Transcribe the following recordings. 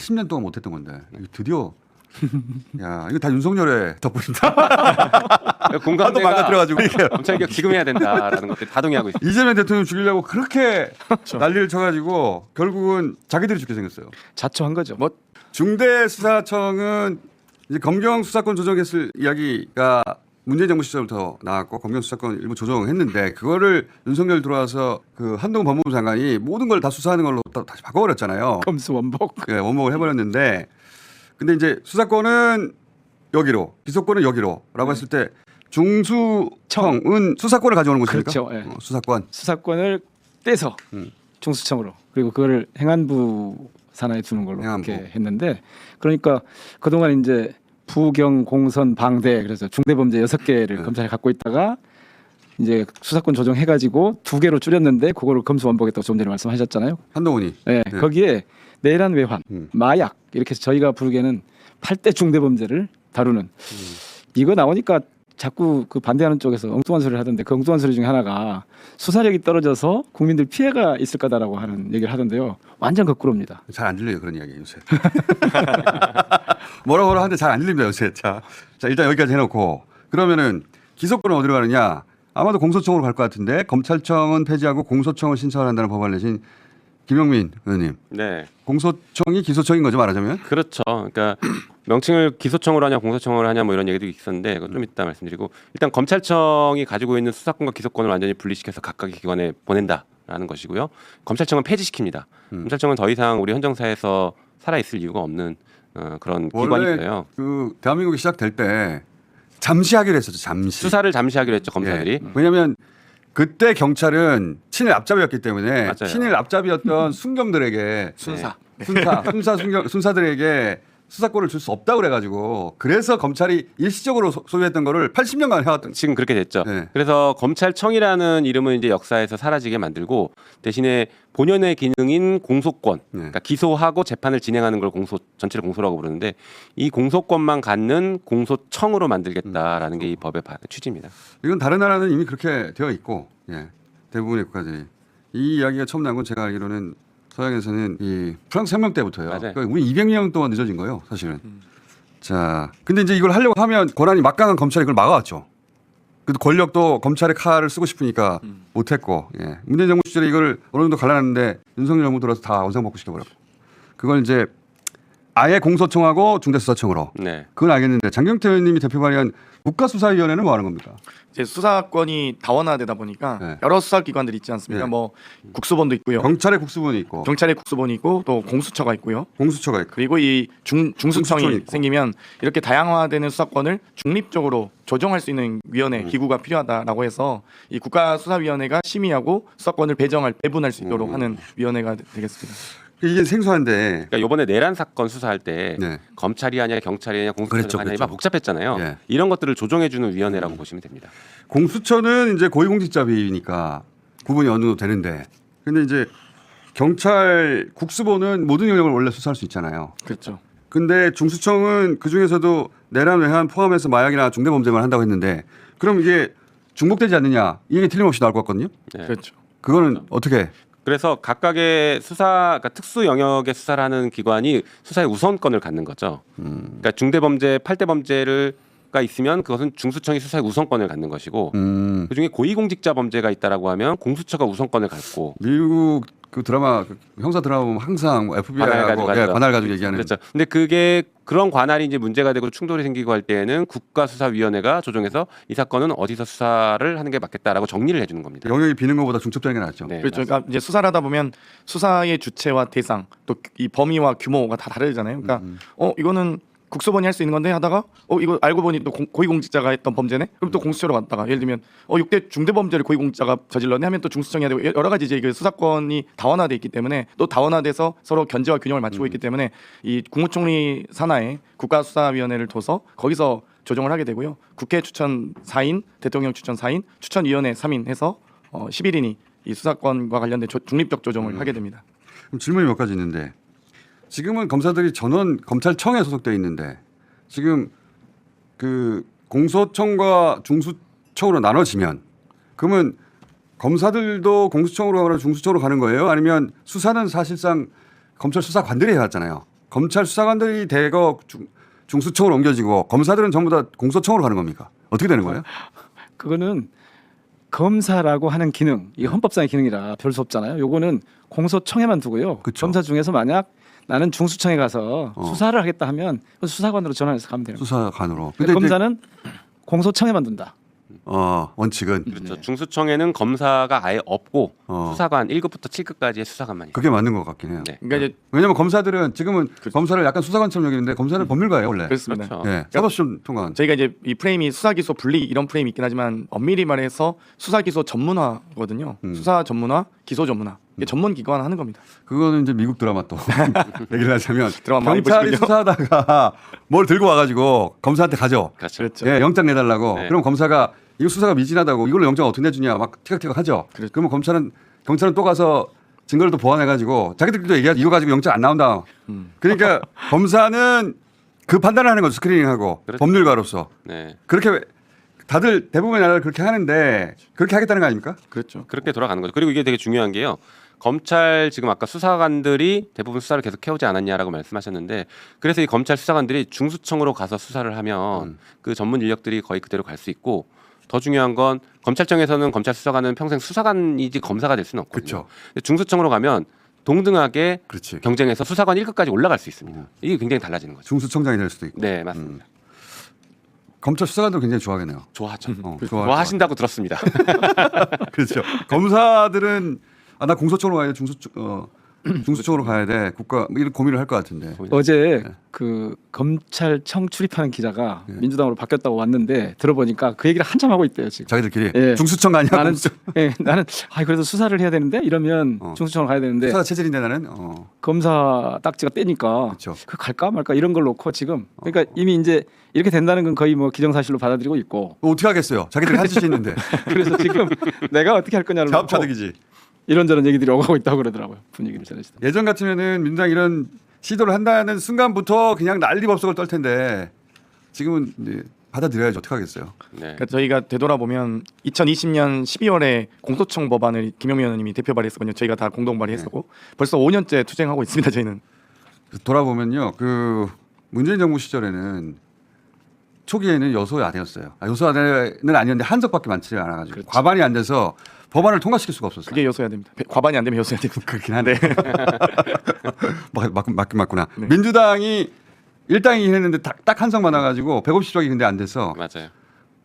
10년 동안 못했던 건데 이거 드디어 야 이거 다 윤석열의 덕분이다. 공감대가 망가뜨려가지고 이게 검찰개혁 지금 해야 된다라는 것들 다 동의하고 있습니다. 이재명 대통령 죽이려고 그렇게 난리를 쳐가지고 결국은 자기들이 죽게 생겼어요. 자초한 거죠. 뭐 중대수사청은 이제 검경 수사권 조정했을 이야기가 문재인 정부 시절부터 나왔고 검경 수사권 일부 조정했는데 그거를 윤석열 들어와서 그 한동훈 법무부 장관이 모든 걸 다 수사하는 걸로 다시 바꿔버렸잖아요. 검수원복. 네, 원목을 해버렸는데 근데 이제 수사권은 여기로 기소권은 여기로라고 했을 때 중수청은 수사권을 가져오는 곳입니까? 그렇죠. 예. 수사권. 수사권을 떼서 중수청으로 그리고 그거를 행안부 산하에 두는 걸로 행안부. 그렇게 했는데 그러니까 그동안 이제 부경 공선 방대 그래서 중대범죄 6개를 검찰이 갖고 있다가 이제 수사권 조정해가지고 2개로 줄였는데 그거를 검수원복했다고 좀 전에 말씀하셨잖아요. 한동훈이. 네, 네. 거기에 내란 외환, 마약 이렇게 해서 저희가 부르기에는 8대 중대범죄를 다루는 이거 나오니까 자꾸 그 반대하는 쪽에서 엉뚱한 소리를 하던데 그 엉뚱한 소리 중에 하나가 수사력이 떨어져서 국민들 피해가 있을 거다라고 하는 얘기를 하던데요. 완전 거꾸로입니다. 잘 안 들려요 그런 이야기 요새. 뭐라 하는데 잘 안 들립니다 요새. 자 일단 여기까지 해놓고 그러면은 기소권은 어디로 가느냐? 아마도 공소청으로 갈 것 같은데 검찰청은 폐지하고 공소청을 신청을 한다는 법안을 내신 김영민 의원님. 네, 공소청이 기소청인 거죠 말하자면? 그렇죠. 그러니까 명칭을 기소청으로 하냐 공소청으로 하냐 뭐 이런 얘기도 있었는데 그건 좀 이따 말씀드리고 일단 검찰청이 가지고 있는 수사권과 기소권을 완전히 분리시켜서 각각의 기관에 보낸다라는 것이고요. 검찰청은 폐지시킵니다. 검찰청은 더 이상 우리 헌정사에서 살아 있을 이유가 없는 그런 기관이고요. 원래 그 대한민국이 시작될 때 잠시 하기로 했었죠. 잠시. 수사를 잠시 하기로 했죠 검사들이. 예. 왜냐하면 그때 경찰은 친일 앞잡이였기 때문에 맞아요. 친일 앞잡이였던 순경들에게 순사. 순사들에게 수사권을 줄 수 없다고 그래가지고 그래서 검찰이 일시적으로 소유했던 거를 80년간 해왔던. 지금 그렇게 됐죠. 네. 그래서 검찰청이라는 이름은 이제 역사에서 사라지게 만들고 대신에 본연의 기능인 공소권, 그러니까 기소하고 재판을 진행하는 걸 전체를 공소라고 부르는데 이 공소권만 갖는 공소청으로 만들겠다라는 게 이 법의 취지입니다. 이건 다른 나라는 이미 그렇게 되어 있고 예. 대부분의 국가들이 이 이야기가 처음 난 건 제가 알기로는 서양에서는 이 프랑스 혁명 때부터요. 맞아요. 그러니까 우리 200년 동안 늦어진 거예요, 사실은. 자, 근데 이제 이걸 하려고 하면 권한이 막강한 검찰이 그걸 막아왔죠. 그래도 권력도 검찰의 칼을 쓰고 싶으니까 못했고, 예. 문재인 정부 시절에 이걸 어느 정도 갈라놨는데 윤석열 정부 들어서 다 원상복구 시켜버렸고, 그걸 이제 아예 공소청하고 중대수사청으로. 네. 그건 알겠는데 장경태 의원님이 대표 발의한 국가수사위원회는 뭐 하는 겁니까? 이제 수사권이 다원화되다 보니까 네. 여러 수사기관들이 있지 않습니까? 네. 뭐 국수본도 있고요, 경찰의 국수본이 있고, 경찰의 국수본이 있고 또 공수처가 있고요. 공수처가 있고. 그리고 이 중수청이 중수청이 있고. 생기면 이렇게 다양화되는 수사권을 중립적으로 조정할 수 있는 위원회 기구가 필요하다라고 해서 이 국가수사위원회가 심의하고 수사권을 배분할 수 있도록 하는 위원회가 되겠습니다. 이게 생소한데 그러니까 이번에 내란 사건 수사할 때 네. 검찰이 하냐 경찰이 하냐 그랬죠, 공수처가 하냐 그랬죠. 막 복잡했잖아요. 예. 이런 것들을 조정해주는 위원회라고 보시면 됩니다. 공수처는 이제 고위공직자비니까 구분이 어느 정도 되는데 근데 이제 경찰 국수본은 모든 영역을 원래 수사할 수 있잖아요. 그렇죠. 근데 중수청은 그중에서도 내란 외환 포함해서 마약이나 중대범죄만 한다고 했는데 그럼 이게 중복되지 않느냐 이게 틀림없이 나올 것 같거든요. 네. 그렇죠. 그거는 어떻게 그래서 각각의 그러니까 특수 영역의 수사를 하는 기관이 수사의 우선권을 갖는 거죠. 그러니까 중대범죄, 8대 범죄가 있으면 그것은 중수청이 수사의 우선권을 갖는 것이고 그중에 고위공직자 범죄가 있다라고 하면 공수처가 우선권을 갖고 미국 그 드라마 그 형사 드라마 보면 항상 뭐 FBI하고 관할 가지고 얘기하는 그렇죠. 근데 그게 그런 관할이 이제 문제가 되고 충돌이 생기고 할 때에는 국가수사위원회가 조정해서 이 사건은 어디서 수사를 하는 게 맞겠다라고 정리를 해주는 겁니다. 영역이 비는 것보다 중첩되는 게 낫죠. 네, 그렇죠. 그러니까 이제 수사를 하다 보면 수사의 주체와 대상 또 이 범위와 규모가 다 다르잖아요. 그러니까 이거는 국수본이 할 수 있는 건데 하다가 이거 알고 보니 또 고위공직자가 했던 범죄네. 그럼 또 공수처로 갔다가 예를 들면 6대 중대범죄를 고위공직자가 저질렀네 하면 또 중수청이 해야 되고 여러 가지 이제 그 수사권이 다원화돼 있기 때문에 또 다원화돼서 서로 견제와 균형을 맞추고 있기 때문에 이 국무총리 산하에 국가수사위원회를 둬서 거기서 조정을 하게 되고요. 국회 추천 4인, 대통령 추천 4인, 추천위원회 3인 해서 11인이 이 수사권과 관련된 중립적 조정을 하게 됩니다. 그럼 질문이 몇 가지 있는데 지금은 검사들이 전원 검찰청에 소속돼 있는데 지금 그 공소청과 중수청으로 나눠지면 그러면 검사들도 공수청으로 가거나 중수청으로 가는 거예요? 아니면 수사는 사실상 검찰 수사관들이 해왔잖아요. 검찰 수사관들이 대거 중수청으로 옮겨지고 검사들은 전부 다 공소청으로 가는 겁니까? 어떻게 되는 거예요? 그거는 검사라고 하는 기능, 이 헌법상의 기능이라 별 수 없잖아요. 요거는 공소청에만 두고요. 그쵸. 검사 중에서 만약 나는 중수청에 가서 수사를 하겠다 하면 수사관으로 전환해서 가면 되는 거예요. 수사관으로. 근데 근데 이제 검사는 공소청에만 둔다. 원칙은 그렇죠. 중수청에는 검사가 아예 없고 어. 수사관 1급부터 7급까지의 수사관만 있어요. 그게 맞는 것 같긴 해요. 네. 그러니까 이제 왜냐하면 검사들은 지금은 검사를 약간 수사관처럼 여기는데 검사는 법률가예요 원래. 그렇습니다. 그렇죠. 예, 사법시험 통과한. 저희가 이제 이 프레임이 수사 기소 분리 이런 프레임이 있긴 하지만 엄밀히 말해서 수사 기소 전문화거든요. 수사 전문화, 기소 전문화. 이게 전문 기관 하는 겁니다. 그거는 이제 미국 드라마 또 얘기를 하자면 드라마 많이 경찰이 보시군요. 수사하다가 뭘 들고 와가지고 검사한테 가죠. 그렇죠. 그렇죠. 예, 영장 내달라고. 네. 그럼 검사가 이거 수사가 미진하다고 이걸로 영장 어떻게 내주냐 막 티격태격 하죠. 그렇죠. 그러면 경찰은 또 가서 증거를 또 보완해가지고 자기들끼리도 얘기하죠. 이거 가지고 영장 안 나온다. 그러니까 검사는 그 판단을 하는 거죠. 스크리닝하고 그렇죠. 법률가로서 네. 그렇게 다들 대부분의 나라를 그렇게 하는데 그렇게 하겠다는 거 아닙니까? 그렇죠. 그렇게 돌아가는 거죠. 그리고 이게 되게 중요한 게요. 검찰 지금 아까 수사관들이 대부분 수사를 계속 해오지 않았냐라고 말씀하셨는데 그래서 이 검찰 수사관들이 중수청으로 가서 수사를 하면 그 전문 인력들이 거의 그대로 갈 수 있고 더 중요한 건 검찰청에서는 검찰 수사관은 평생 수사관이지 검사가 될 수는 없거든요. 그렇죠. 근데 중수청으로 가면 동등하게 그렇지. 경쟁해서 수사관 1급까지 올라갈 수 있습니다. 이게 굉장히 달라지는 거죠. 중수청장이 될 수도 있고. 네, 맞습니다. 검찰 수사관도 굉장히 좋아하겠네요. 좋아하죠. 좋아하신다고 좋아하신다고 들었습니다. 그렇죠. 검사들은 나 공소청으로 가야 돼. 중수청으로 가야 돼. 국가 이런 고민을 할 것 같은데. 어제 그 검찰청 출입하는 기자가 민주당으로 바뀌었다고 왔는데 들어보니까 그 얘기를 한참 하고 있대요 지금. 자기들끼리 예. 중수청 가냐? 나는 공수청. 나는 그래도 수사를 해야 되는데 이러면 중수청으로 가야 되는데 수사 체질인데 나는 검사 딱지가 떼니까 그렇죠. 그 갈까 말까 이런 걸 놓고 지금 그러니까 이미 이제 이렇게 된다는 건 거의 뭐 기정사실로 받아들이고 있고 어떻게 하겠어요? 자기들이 한 짓이 있는데. 그래서 지금 내가 어떻게 할 거냐를 놓고 자업자득이지. 이런저런 얘기들이 오가고 있다고 그러더라고요. 분위기를 전해주다. 예전 같으면은 민주당 이런 시도를 한다는 순간부터 그냥 난리법석을 떨 텐데 지금은 이제 받아들여야지 어떻게 하겠어요. 네. 그러니까 저희가 되돌아보면 2020년 12월에 공소청 법안을 김용민 의원님이 대표 발의했었거든요. 저희가 다 공동 발의했었고 벌써 5년째 투쟁하고 있습니다. 저희는. 돌아보면요, 그 문재인 정부 시절에는 초기에는 여소 야대였어요. 여소 야대는 아니었는데 한석밖에 많지 않아가지고 그렇죠. 과반이 안 돼서 법안을 통과시킬 수가 없었어요. 그게 여소해야 됩니다. 과반이 안 되면 여소해야 됩니다. 그렇긴 한데 맞긴 맞구나. 네. 민주당이 일당이긴 했는데 딱 한석 많아가지고 150석이 근데 안 돼서 맞아요.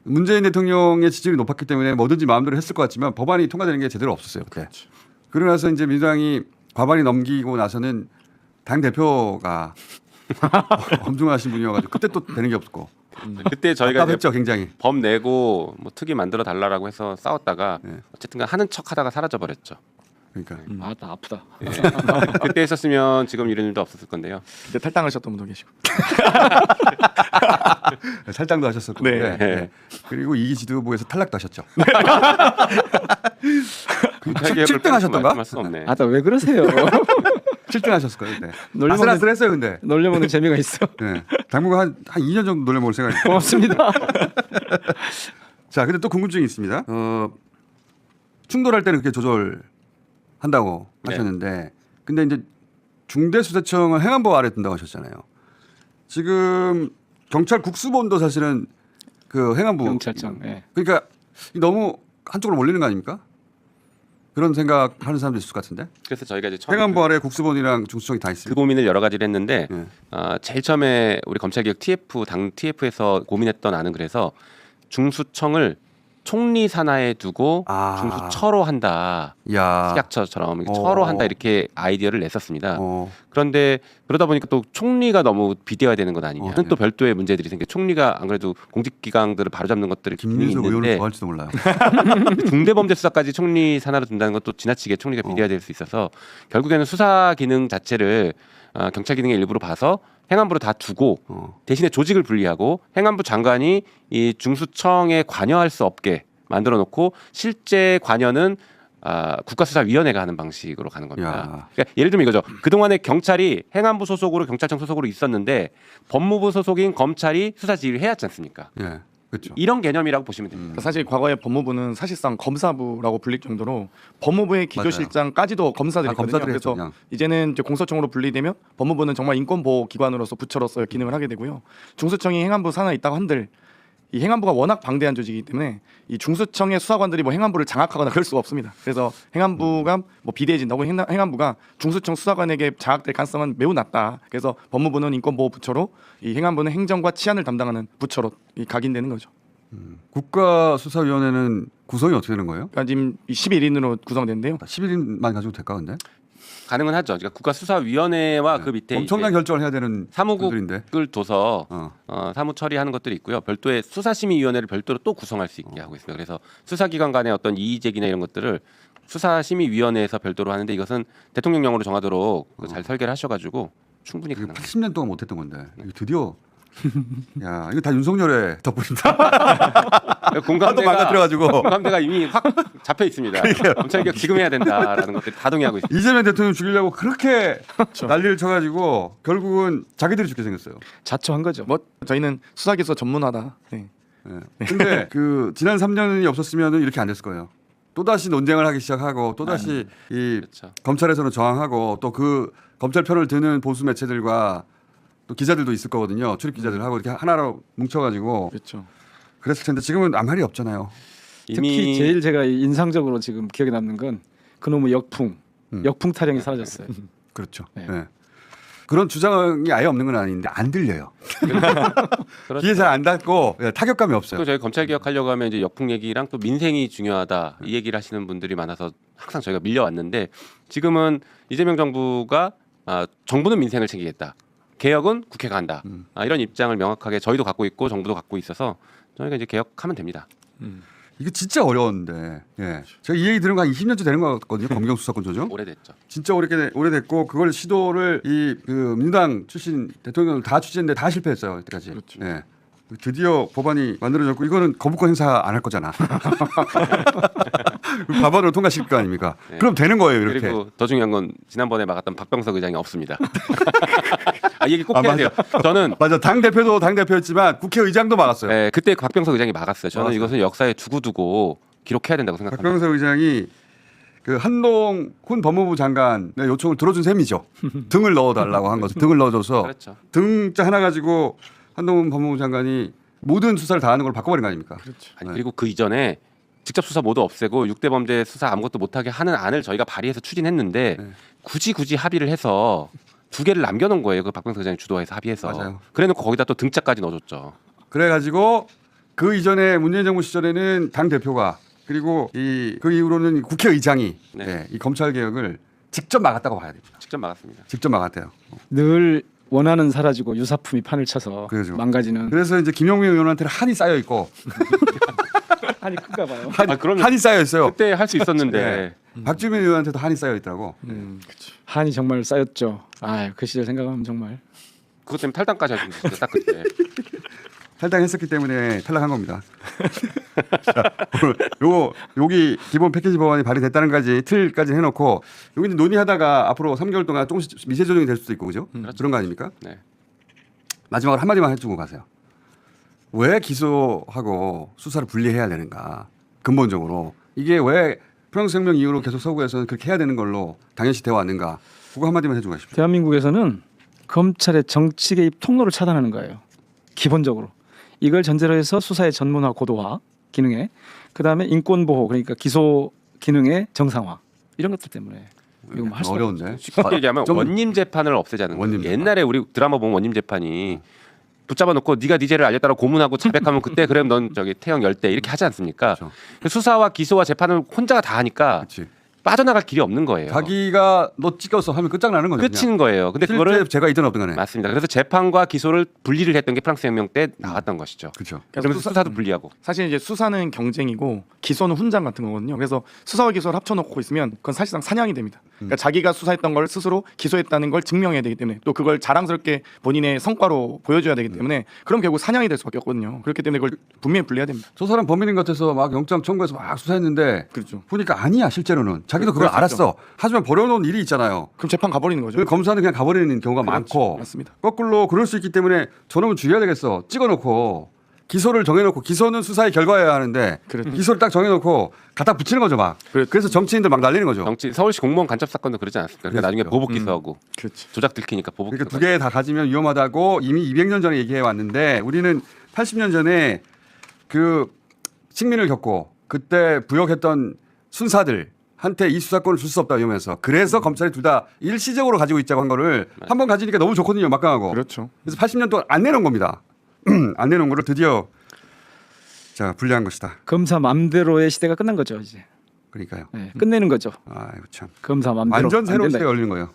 문재인 대통령의 지지율이 높았기 때문에 뭐든지 마음대로 했을 것 같지만 법안이 통과되는 게 제대로 없었어요. 그때. 그러고 나서 이제 민주당이 과반이 넘기고 나서는 당 대표가 엄중하신 분이어가지고 그때 또 되는 게 없고 그때 저희가 이제 답답했죠 굉장히. 법 내고 뭐 특위 만들어 달라고 해서 싸웠다가 네. 어쨌든간 하는 척하다가 사라져 버렸죠. 그러니까 아, 나 아프다. 그때 했었으면 지금 이런 일도 없었을 건데요. 그때 탈당하셨던 분도 계시고. 탈당도 하셨었고 네. 네. 그리고 이기 지도부에서 탈락도 하셨죠. 못하게 7등 하셨던가? 말씀할 수 없네. 아, 나 왜 그러세요? 7등 하셨을 거예요. 네. 놀려먹는- 아슬아슬했어요 근데. 놀려먹는 재미가 있어. 네. 당분간 한 2년 정도 놀려먹을 생각이. 고맙습니다. 자, 근데 또 궁금증이 있습니다. 충돌할 때는 그렇게 조절한다고 네. 하셨는데, 근데 이제 중대수사청을 행안부 아래 둔다고 하셨잖아요. 지금 경찰 국수본도 사실은 그 행안부 경찰청. 예. 그러니까 너무 한쪽으로 몰리는 거 아닙니까? 그런 생각하는 사람도 있을 것 같은데. 그래서 저희가 이제 처음에 행안부 아래 국수본이랑 중수청이 다 그 있습니다. 고민을 여러 가지를 했는데 네. 제일 처음에 우리 검찰개혁 TF 당 TF에서 고민했던 안은 그래서 중수청을 총리 산하에 두고 아. 중수처로 한다. 야, 식약처처럼 이렇게 처로 한다 이렇게 아이디어를 냈었습니다. 어, 그런데 그러다 보니까 또 총리가 너무 비대화되는 것 아니냐. 네. 또 별도의 문제들이 생겨. 총리가 안 그래도 공직기강들을 바로잡는 것들이 기능이 김민수 의원을 있는데 좋아할지도 몰라요. 중대범죄수사까지 총리 산하로 둔다는 것도 지나치게 총리가 비대화될 수 있어서 결국에는 수사 기능 자체를 경찰 기능의 일부로 봐서 행안부로 다 두고 대신에 조직을 분리하고 행안부 장관이 이 중수청에 관여할 수 없게 만들어 놓고 실제 관여는 국가수사위원회가 하는 방식으로 가는 겁니다. 야. 그러니까 예를 들면 이거죠. 그동안에 경찰이 행안부 소속으로 경찰청 소속으로 있었는데 법무부 소속인 검찰이 수사 지휘를 해야 하지 않습니까? 예, 그렇죠. 이런 개념이라고 보시면 됩니다. 그러니까 사실 과거에 법무부는 사실상 검사부라고 불릴 정도로 법무부의 기조실장까지도 검사들이 있거든요. 검사들이 그래서 했죠, 그냥. 이제는 이제 공소청으로 분리되면 법무부는 정말 인권보호기관으로서 부처로서 기능을 하게 되고요. 중수청이 행안부 산하에 있다고 한들 이 행안부가 워낙 방대한 조직이기 때문에 이 중수청의 수사관들이 뭐 행안부를 장악하거나 그럴 수가 없습니다. 그래서 행안부가 뭐 비대해진다고 행안부가 중수청 수사관에게 장악될 가능성은 매우 낮다. 그래서 법무부는 인권보호부처로 이 행안부는 행정과 치안을 담당하는 부처로 각인되는 거죠. 국가수사위원회는 구성이 어떻게 되는 거예요? 그러니까 지금 11인으로 구성됐는데요. 11인만 가지고 될까 근데? 가능은 하죠. 그러니까 국가수사위원회와 그 밑에 엄청난 이제 결정을 해야 되는 분들인데. 사무국을 둬서 어. 사무 처리하는 것들이 있고요. 별도의 수사심의위원회를 별도로 또 구성할 수 있게 하고 있습니다. 그래서 수사기관 간의 어떤 이의제기나 이런 것들을 수사심의위원회에서 별도로 하는데 이것은 대통령령으로 정하도록 잘 설계를 하셔가지고 충분히 이거 가능합니다. 80년 동안 못했던 건데 이거 드디어 야 이거 다 윤석열의 덕분이다. 하도 망가뜨려가지고 공감대가 이미 확 잡혀 있습니다. 검찰개혁 지금 해야 된다라는 것들 다 동의하고 있습니다. 이재명 대통령 죽이려고 그렇게 난리를 쳐가지고 결국은 자기들이 죽게 생겼어요. 자초한 거죠. 뭐 저희는 수사기소 전문화다. 네. 예. 근데 그 지난 3년이 없었으면 이렇게 안 됐을 거예요. 또 다시 논쟁을 하기 시작하고 또 다시 이 그렇죠. 검찰에서는 저항하고 또 그 검찰 편을 드는 보수 매체들과 또 기자들도 있을 거거든요. 출입 기자들 하고 이렇게 하나로 뭉쳐가지고 그렇죠. 그랬을 텐데 지금은 아무 말이 없잖아요. 특히 제일 제가 인상적으로 지금 기억에 남는 건 그놈의 역풍 타령이 사라졌어요. 그렇죠. 네. 예. 그런 주장이 아예 없는 건 아닌데 안 들려요. 그렇죠. 귀에 잘 안 닿고 예, 타격감이 없어요. 또 저희 검찰개혁하려고 하면 이제 역풍 얘기랑 또 민생이 중요하다 이 얘기를 하시는 분들이 많아서 항상 저희가 밀려왔는데 지금은 이재명 정부가 정부는 민생을 챙기겠다. 개혁은 국회가 한다. 이런 입장을 명확하게 저희도 갖고 있고 정부도 갖고 있어서 저희가 이제 개혁하면 됩니다. 이게 진짜 어려웠는데 예. 제가 이 얘기 들은 거 한 20년째 되는 것 같거든요. 검경수사권 조정. 오래됐죠. 진짜 오래됐고 그걸 시도를 그 민주당 출신 대통령을 다 추진했는데 다 실패했어요. 이때까지. 그렇죠. 예. 드디어 법안이 만들어졌고 이거는 거부권 행사 안 할 거잖아. 법안으로 통과시킬 거 아닙니까? 네. 그럼 되는 거예요 이렇게. 그리고 더 중요한 건 지난번에 막았던 박병석 의장이 없습니다. 이 얘기 꼭 해야 돼요. 저는 맞아. 당 대표도 당 대표였지만 국회의장도 막았어요. 네, 그때 박병석 의장이 막았어요. 저는 막았어요. 이것은 역사에 두고두고 기록해야 된다고 생각합니다. 박병석 의장이 그 한동훈 법무부 장관의 요청을 들어준 셈이죠. 등을 넣어달라고 한 거죠. 등을 넣어줘서 그렇죠. 등자 하나 가지고 한동훈 법무부 장관이 모든 수사를 다 하는 걸 바꿔버린 거 아닙니까? 그렇죠. 아니, 그리고 그 이전에 직접 수사 모두 없애고 6대 범죄 수사 아무것도 못하게 하는 안을 저희가 발의해서 추진했는데 네. 굳이 합의를 해서 두 개를 남겨놓은 거예요. 그 박병석 의장이 주도해서 합의해서. 맞아요. 그래놓고 거기다 또 등짝까지 넣어줬죠. 그래가지고 그 이전에 문재인 정부 시절에는 당 대표가 그리고 그 이후로는 국회의장이 네. 이 검찰 개혁을 직접 막았다고 봐야 됩니다. 직접 막았습니다. 직접 막았대요. 늘 원하는 사라지고 유사품이 판을 쳐서 그러죠. 망가지는. 그래서 이제 김용민 의원한테는 한이 쌓여 있고 한이 큰가 봐요. 그럼요. 한이 쌓여 있어요. 그때 할 수 있었는데 박주민 의원한테도 한이 쌓여 있더라고. 그렇죠. 한이 정말 쌓였죠. 그 시절 생각하면 정말. 그것 때문에 탈당까지 하셨어요. 딱 그때. 탈당했었기 때문에 탈락한 겁니다. 자, 오늘 여기 기본 패키지 법안이 발의됐다는 까지 틀까지 해놓고 여기 이제 논의하다가 앞으로 3개월 동안 조금씩 미세 조정이 될 수도 있고 그죠? 그런 거 아닙니까? 네. 마지막으로 한 마디만 해주고 가세요. 왜 기소하고 수사를 분리해야 되는가? 근본적으로 이게 왜 평양생명 이후로 계속 서구에서는 그렇게 해야 되는 걸로 당연시 되어 왔는가? 그거 한 마디만 해주고 가십시오. 대한민국에서는 검찰의 정치 개입 통로를 차단하는 거예요. 기본적으로. 이걸 전제로 해서 수사의 전문화 고도화 기능에 그다음에 인권 보호 그러니까 기소 기능의 정상화 이런 것들 때문에 이거 뭐할 수가 어려운데. 쉽게 얘기하면 좀- 원님 재판을 없애자는 원님 거예요. 재판. 옛날에 우리 드라마 보면 원님 재판이 붙잡아 놓고 네가 네 죄를 알렸다고 고문하고 자백하면 그때 그럼 넌 저기 태형 10대 이렇게 하지 않습니까? 그렇죠. 수사와 기소와 재판을 혼자가 다 하니까 그렇지. 빠져나갈 길이 없는 거예요. 자기가 너 찍어서 하면 끝장나는 거죠. 끝인 거예요. 근데 실제 그거를 제가 있든 없든 간에. 맞습니다. 그래서 재판과 기소를 분리를 했던 게 프랑스 혁명 때 나왔던 것이죠. 그렇죠. 그러면서 수사도 분리하고. 사실 이제 수사는 경쟁이고 기소는 훈장 같은 거거든요. 그래서 수사와 기소를 합쳐놓고 있으면 그건 사실상 사냥이 됩니다. 그러니까 자기가 수사했던 걸 스스로 기소했다는 걸 증명해야 되기 때문에 또 그걸 자랑스럽게 본인의 성과로 보여줘야 되기 때문에 그럼 결국 사냥이 될 수밖에 없거든요. 그렇기 때문에 그걸 분명히 분리해야 됩니다. 저 사람 범인인 것 같아서 막 영장 청구해서 막 수사했는데 그렇죠. 보니까 아니야 실제로는 자기도 그걸 그럴 수 알았어. 하지만 버려놓은 일이 있잖아요. 그럼 재판 가버리는 거죠. 그 검사는 그냥 가버리는 경우가 그렇죠. 많고 맞습니다. 거꾸로 그럴 수 있기 때문에 저놈은 죽여야 되겠어. 찍어놓고 기소를 정해놓고 기소는 수사의 결과여야 하는데 그렇죠. 기소를 딱 정해놓고 갖다 붙이는 거죠 막. 그렇죠. 그래서 정치인들 막 날리는 거죠. 정치 서울시 공무원 간첩 사건도 그러지 않았습니까? 그러니까 나중에 그랬죠. 보복 기소하고 그렇지. 조작 들키니까 보복 그러니까 기소. 두 개 다 가지면 위험하다고 이미 200년 전에 얘기해 왔는데 우리는 80년 전에 그 식민을 겪고 그때 부역했던 순사들한테 이 수사권을 줄 수 없다 이러면서 그래서 검찰이 둘 다 일시적으로 가지고 있자고 한 거를 한 번 가지니까 너무 좋거든요 막강하고. 그렇죠. 그래서 80년 동안 안 내놓은 겁니다. 안 내놓은 거를 드디어 자 불리한 것이다. 검사 맘대로의 시대가 끝난 거죠 이제. 그러니까요. 네, 끝내는 거죠. 아이고 참. 검사 맘대로 완전 안 새로운 된다. 시대가 열리는 거예요.